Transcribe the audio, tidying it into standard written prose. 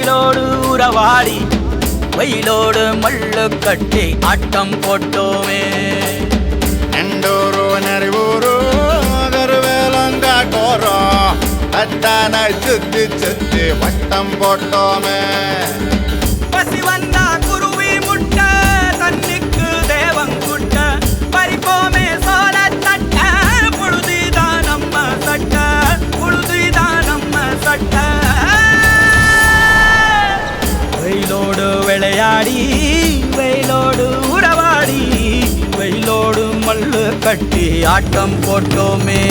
வெயிலோடு உறவாடி வெயிலோடு மல்லு கட்டி ஆட்டம் போட்டோமே. எண்டூரு நெறிவூரு கருவேலங்காட்டோரம் தட்டான சுத்தி சுத்தி வட்டம் போட்டோமே. பசி வந்தா குருவி முட்ட தண்ணிக்கு தேவங்குட்ட பறிப்போமே சோழ தட்ட புழுதிதான் நம்ம சட்ட புழுதிதான் நம்ம சட்ட. வெயிலோடு விளையாடி வெயிலோடு உறவாடி வெயிலோடு மல்லு கட்டி ஆட்டம் போட்டோமே.